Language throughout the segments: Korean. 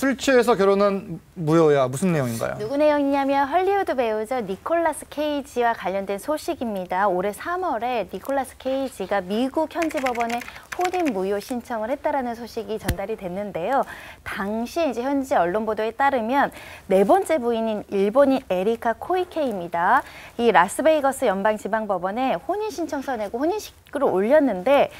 술 취해서 결혼은 무효야. 무슨 내용인가요? 누구 내용이냐면 헐리우드 배우죠. 니콜라스 케이지와 관련된 소식입니다. 올해 3월에 니콜라스 케이지가 미국 현지 법원에 혼인 무효 신청을 했다라는 소식이 전달이 됐는데요. 당시 이제 현지 언론 보도에 따르면 네 번째 부인인 일본인 에리카 코이케입니다. 이 라스베이거스 연방지방법원에 혼인 신청서 내고 혼인식구를 올렸는데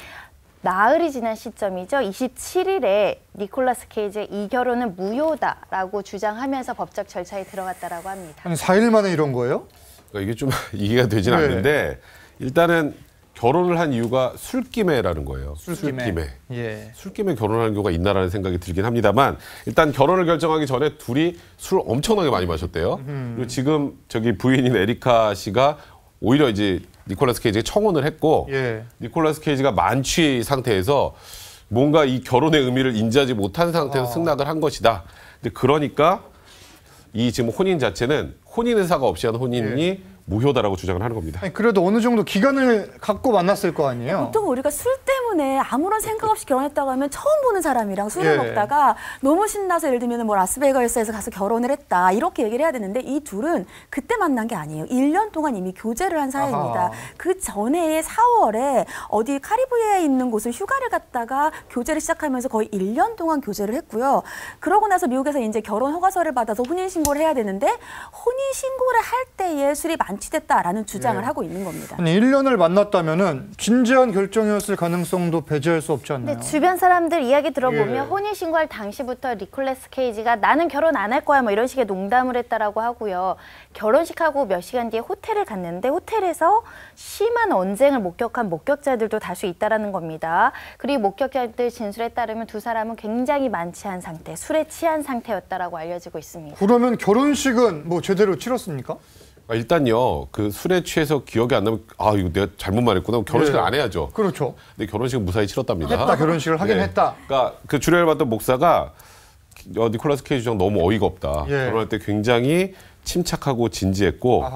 나흘이 지난 시점이죠. 27일에 니콜라스 케이지의 이 결혼은 무효다라고 주장하면서 법적 절차에 들어갔다라고 합니다. 아니, 4일 만에 이런 거예요? 그러니까 이게 좀 이해가 되진 않는데 일단은 결혼을 한 이유가 술김에라는 거예요. 술김에. 예. 술김에 결혼하는 경우가 있나라는 생각이 들긴 합니다만 일단 결혼을 결정하기 전에 둘이 술 엄청나게 많이 마셨대요. 그리고 지금 저기 부인인 에리카 씨가 오히려 이제 니콜라스 케이지가 청혼을 했고 니콜라스 케이지가 만취 상태에서 뭔가 이 결혼의 의미를 인지하지 못한 상태에서 승낙을 한 것이다. 근데 그러니까 이 지금 혼인 자체는 혼인 의사가 없이 한 혼인이 무효다라고 주장을 하는 겁니다. 아니, 그래도 어느 정도 기간을 갖고 만났을 거 아니에요? 보통 우리가 술 때문에 아무런 생각 없이 결혼했다고 하면 처음 보는 사람이랑 술을 먹다가 너무 신나서 예를 들면 뭐 라스베이거스에서 가서 결혼을 했다 이렇게 얘기를 해야 되는데 이 둘은 그때 만난 게 아니에요. 1년 동안 이미 교제를 한 사이입니다. 그 전에 4월에 어디 카리브해에 있는 곳을 휴가를 갔다가 교제를 시작하면서 거의 1년 동안 교제를 했고요. 그러고 나서 미국에서 이제 결혼 허가서를 받아서 혼인 신고를 해야 되는데 혼인 신고를 할 때에 술이 만취됐다라는 주장을 하고 있는 겁니다. 아니, 1년을 만났다면은 진지한 결정이었을 가능성도 배제할 수 없지 않나요? 근데 주변 사람들 이야기 들어보면 혼인신고할 당시부터 니콜라스 케이지가 나는 결혼 안 할 거야 뭐 이런 식의 농담을 했다라고 하고요. 결혼식하고 몇 시간 뒤에 호텔을 갔는데 호텔에서 심한 언쟁을 목격한 목격자들도 다수 있다라는 겁니다. 그리고 목격자들 진술에 따르면 두 사람은 굉장히 만취한 상태, 술에 취한 상태였다라고 알려지고 있습니다. 그러면 결혼식은 뭐 제대로 치렀습니까? 일단요, 그 술에 취해서 기억이 안 나면 이거 내가 잘못 말했구나. 결혼식을 안 해야죠. 그렇죠. 근데 결혼식은 무사히 치렀답니다. 했다, 결혼식을 하긴 했다. 그러니까 그 주례를 받던 목사가 니콜라스 케이지 주장 너무 어이가 없다. 결혼할 때 굉장히 침착하고 진지했고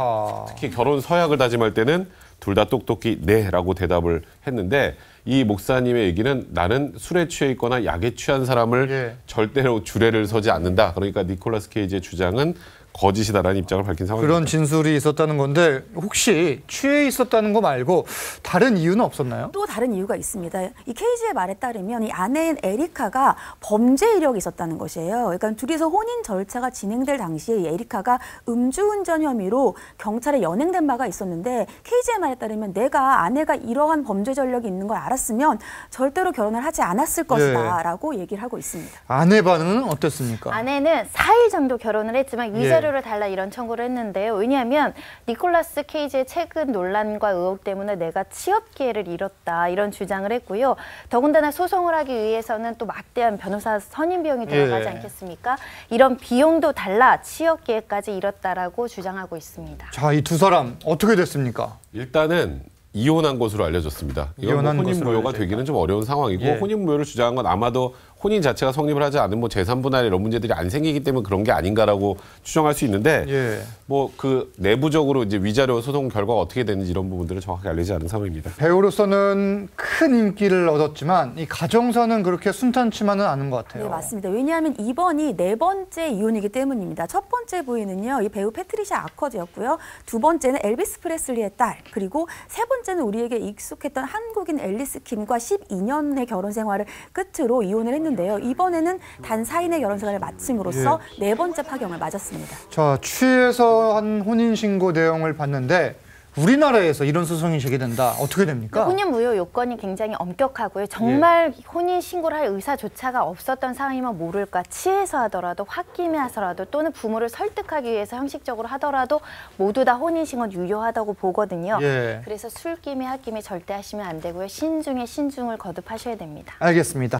특히 결혼 서약을 다짐할 때는 둘 다 똑똑히 네라고 대답을 했는데 이 목사님의 얘기는 나는 술에 취해 있거나 약에 취한 사람을 절대로 주례를 서지 않는다. 그러니까 니콜라스 케이지의 주장은 거짓이다라는 입장을 밝힌 상황입니다. 그런 진술이 있었다는 건데 혹시 취해 있었다는 거 말고 다른 이유는 없었나요? 또 다른 이유가 있습니다. 이 케이지의 말에 따르면 이 아내인 에리카가 범죄 이력이 있었다는 것이에요. 그러니까 둘이서 혼인 절차가 진행될 당시에 이 에리카가 음주운전 혐의로 경찰에 연행된 바가 있었는데 케이지의 말에 따르면 내가 아내가 이러한 범죄 전력이 있는 걸 알았으면 절대로 결혼을 하지 않았을 것이다 라고 얘기를 하고 있습니다. 아내 반응은 어땠습니까? 아내는 4일 정도 결혼을 했지만 위자료를 달라 이런 청구를 했는데요. 왜냐하면 니콜라스 케이지의 최근 논란과 의혹 때문에 내가 취업 기회를 잃었다 이런 주장을 했고요. 더군다나 소송을 하기 위해서는 또 막대한 변호사 선임 비용이 들어가지 않겠습니까? 이런 비용도 달라 취업 기회까지 잃었다라고 주장하고 있습니다. 자, 이 두 사람 어떻게 됐습니까? 일단은 이혼한 것으로 알려졌습니다. 이건 뭐 혼인 무효가 되기는 좀 어려운 상황이고 혼인 무효를 주장한 건 아마도 혼인 자체가 성립을 하지 않은 뭐 재산분할 이런 문제들이 안 생기기 때문에 그런 게 아닌가라고 추정할 수 있는데 뭐 그 내부적으로 이제 위자료 소송 결과가 어떻게 되는지 이런 부분들은 정확하게 알려지지 않은 상황입니다. 배우로서는 큰 인기를 얻었지만 이 가정사는 그렇게 순탄치만은 않은 것 같아요. 네, 맞습니다. 왜냐하면 이번이 네 번째 이혼이기 때문입니다. 첫 번째 부인은요, 이 배우 패트리샤 아커즈였고요. 두 번째는 엘비스 프레슬리의 딸, 그리고 세 번째는 우리에게 익숙했던 한국인 앨리스 킴과 12년의 결혼 생활을 끝으로 이혼을 했는데요. 이번에는 단 4인의 결혼 생활을 마침으로써 네 번째 파경을 맞았습니다. 자, 취해서 한 혼인신고 내용을 봤는데 우리나라에서 이런 소송이 제기된다. 어떻게 됩니까? 혼인 무효 요건이 굉장히 엄격하고요. 정말 혼인 신고를 할 의사조차가 없었던 상황이면 모를까. 취해서 하더라도 홧김에 하더라도 또는 부모를 설득하기 위해서 형식적으로 하더라도 모두 다 혼인 신고는 유효하다고 보거든요. 그래서 술김에 홧김에 절대 하시면 안 되고요. 신중에 신중을 거듭하셔야 됩니다. 알겠습니다.